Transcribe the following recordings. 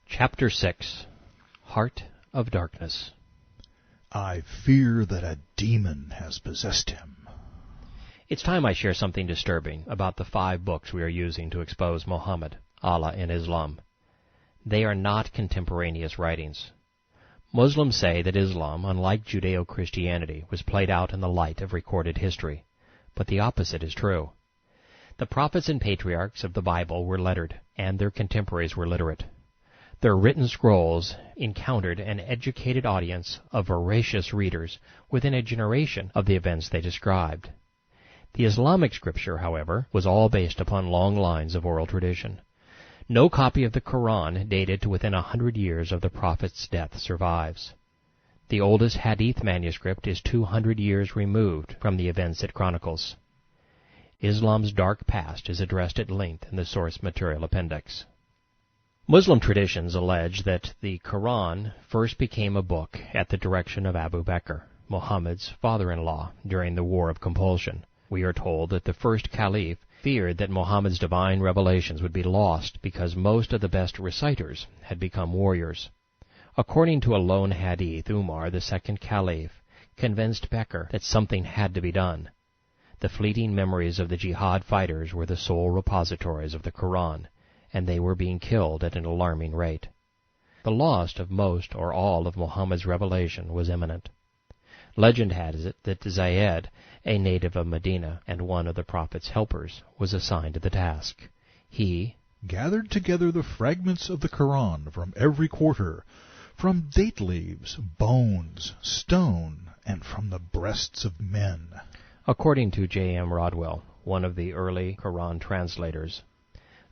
Chapter 6. Heart of Darkness. I fear that a demon has possessed him. It's time I share something disturbing about the 5 books we are using to expose Mohammed, Allah, and Islam. They are not contemporaneous writings. Muslims say that Islam, unlike Judeo-Christianity, was played out in the light of recorded history, but the opposite is true. The prophets and patriarchs of the Bible were lettered, and their contemporaries were literate. Their written scrolls encountered an educated audience of voracious readers within a generation of the events they described. The Islamic scripture, however, was all based upon long lines of oral tradition. No copy of the Qur'an dated to within 100 years of the Prophet's death survives. The oldest Hadith manuscript is 200 years removed from the events it chronicles. Islam's dark past is addressed at length in the source material appendix. Muslim traditions allege that the Qur'an first became a book at the direction of Abu Bakr, Mohammed's father-in-law, during the War of Compulsion. We are told that the first caliph feared that Mohammed's divine revelations would be lost because most of the best reciters had become warriors. According to a lone hadith, Umar, the second caliph, convinced Bakr that something had to be done. The fleeting memories of the jihad fighters were the sole repositories of the Qur'an, and they were being killed at an alarming rate. The loss of most or all of Muhammad's revelation was imminent. Legend has it that Zayed, a native of Medina and one of the Prophet's helpers, was assigned to the task. He gathered together the fragments of the Quran from every quarter, from date leaves, bones, stone, and from the breasts of men. According to J.M. Rodwell, one of the early Quran translators,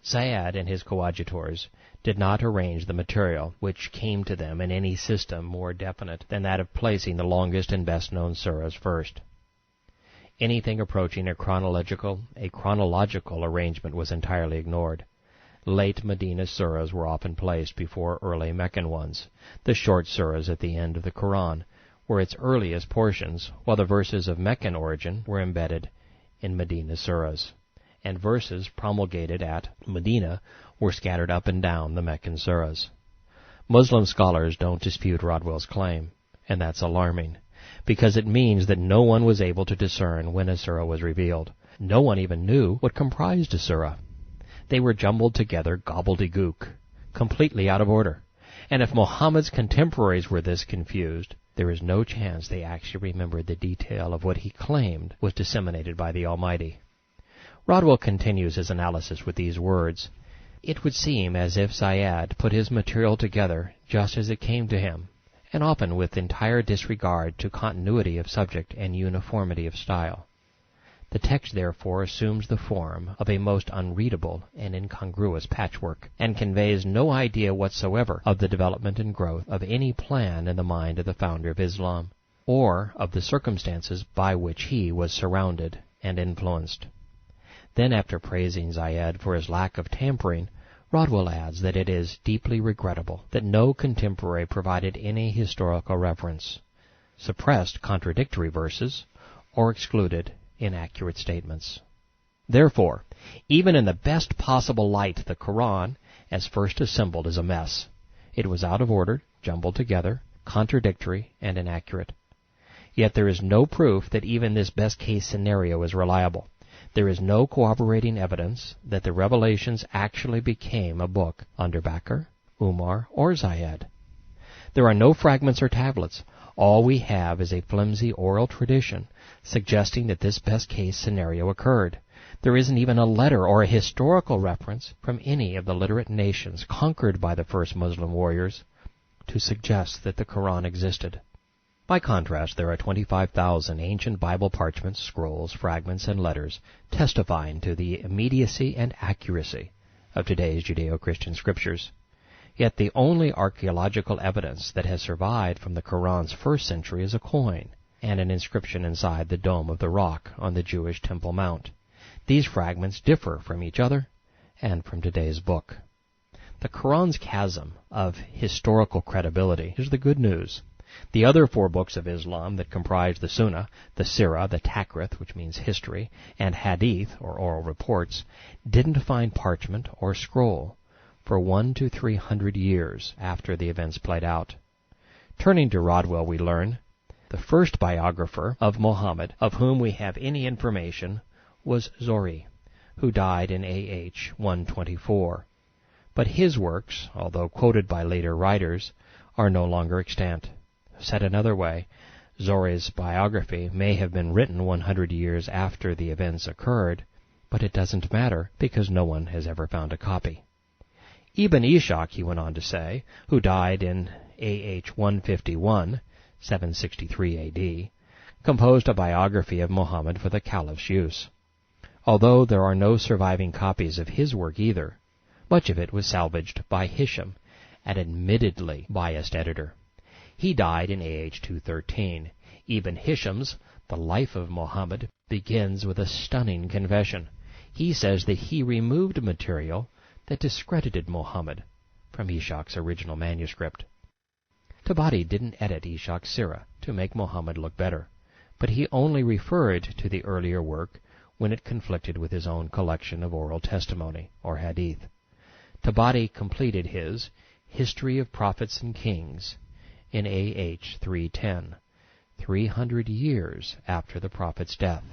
Zayed and his coadjutors did not arrange the material which came to them in any system more definite than that of placing the longest and best-known surahs first. Anything approaching a chronological arrangement was entirely ignored. Late Medina surahs were often placed before early Meccan ones. The short surahs at the end of the Quran were its earliest portions, while the verses of Meccan origin were embedded in Medina surahs, and verses promulgated at Medina were scattered up and down the Meccan surahs. Muslim scholars don't dispute Rodwell's claim, and that's alarming, because it means that no one was able to discern when a surah was revealed. No one even knew what comprised a surah. They were jumbled together gobbledygook, completely out of order. And if Muhammad's contemporaries were this confused, there is no chance they actually remembered the detail of what he claimed was disseminated by the Almighty. Rodwell continues his analysis with these words: "It would seem as if Zayed put his material together just as it came to him, and often with entire disregard to continuity of subject and uniformity of style. The text therefore assumes the form of a most unreadable and incongruous patchwork, and conveys no idea whatsoever of the development and growth of any plan in the mind of the founder of Islam, or of the circumstances by which he was surrounded and influenced." Then, after praising Zayed for his lack of tampering, Rodwell adds that it is deeply regrettable that no contemporary provided any historical reference, suppressed contradictory verses, or excluded inaccurate statements. Therefore, even in the best possible light, the Quran, as first assembled, is a mess. It was out of order, jumbled together, contradictory, and inaccurate. Yet there is no proof that even this best-case scenario is reliable. There is no corroborating evidence that the revelations actually became a book under Bakr, Umar, or Zayed. There are no fragments or tablets. All we have is a flimsy oral tradition suggesting that this best-case scenario occurred. There isn't even a letter or a historical reference from any of the literate nations conquered by the first Muslim warriors to suggest that the Quran existed. By contrast, there are 25,000 ancient Bible parchments, scrolls, fragments, and letters testifying to the immediacy and accuracy of today's Judeo-Christian scriptures. Yet the only archaeological evidence that has survived from the Quran's first century is a coin and an inscription inside the Dome of the Rock on the Jewish Temple Mount. These fragments differ from each other and from today's book. The Quran's chasm of historical credibility is the good news. The other 4 books of Islam that comprise the Sunnah, the Sirah, the Takrith, which means history, and Hadith, or oral reports, didn't find parchment or scroll for 100 to 300 years after the events played out. Turning to Rodwell, we learn, the first biographer of Mohammed of whom we have any information was Zuhri, who died in AH 124. But his works, although quoted by later writers, are no longer extant. Said another way, Zuhri's biography may have been written 100 years after the events occurred, but it doesn't matter because no one has ever found a copy. Ibn Ishaq, he went on to say, who died in AH 151, 763 AD, composed a biography of Mohammed for the caliph's use. Although there are no surviving copies of his work either, much of it was salvaged by Hisham, an admittedly biased editor. He died in AH 213. Ibn Hisham's The Life of Mohammed begins with a stunning confession. He says that he removed material that discredited Mohammed from Ishaq's original manuscript. Tabari didn't edit Ishaq's Sirah to make Mohammed look better, but he only referred to the earlier work when it conflicted with his own collection of oral testimony, or Hadith. Tabari completed his History of Prophets and Kings in AH 310, 300 years after the Prophet's death.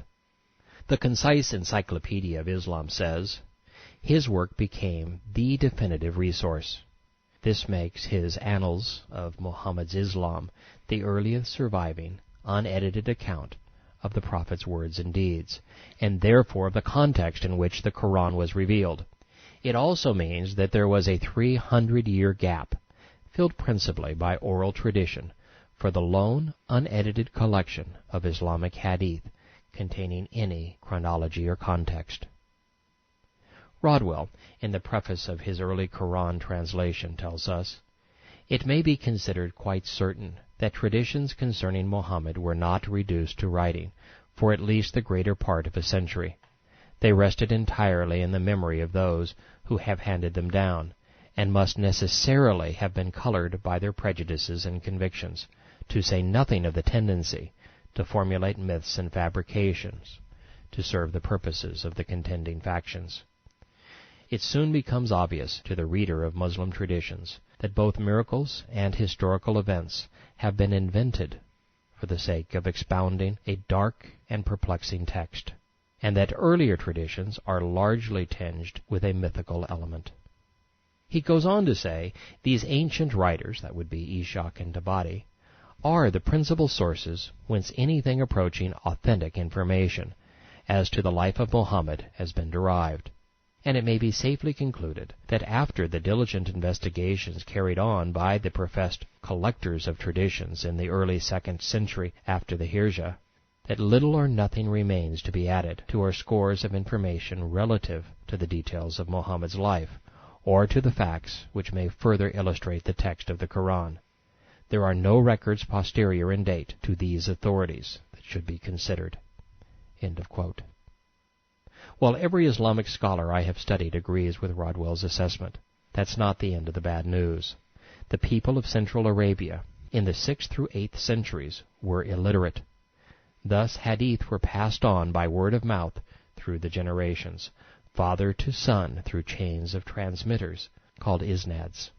The Concise Encyclopedia of Islam says, his work became the definitive resource. This makes his Annals of Muhammad's Islam the earliest surviving, unedited account of the Prophet's words and deeds, and therefore of the context in which the Qur'an was revealed. It also means that there was a 300-year gap, filled principally by oral tradition, for the lone, unedited collection of Islamic Hadith containing any chronology or context. Rodwell, in the preface of his early Quran translation, tells us, it may be considered quite certain that traditions concerning Mohammed were not reduced to writing for at least the greater part of a century. They rested entirely in the memory of those who have handed them down, and must necessarily have been colored by their prejudices and convictions, to say nothing of the tendency to formulate myths and fabrications to serve the purposes of the contending factions. It soon becomes obvious to the reader of Muslim traditions that both miracles and historical events have been invented for the sake of expounding a dark and perplexing text, and that earlier traditions are largely tinged with a mythical element. He goes on to say, these ancient writers, that would be Ishaq and Tabari, are the principal sources whence anything approaching authentic information as to the life of Mohammed has been derived. And it may be safely concluded that after the diligent investigations carried on by the professed collectors of traditions in the early 2nd century after the Hijrah, that little or nothing remains to be added to our scores of information relative to the details of Mohammed's life, or to the facts which may further illustrate the text of the Quran. There are no records posterior in date to these authorities that should be considered. End of quote. While every Islamic scholar I have studied agrees with Rodwell's assessment, that's not the end of the bad news. The people of Central Arabia in the 6th through 8th centuries were illiterate. Thus Hadith were passed on by word of mouth through the generations, father to son through chains of transmitters called Isnads.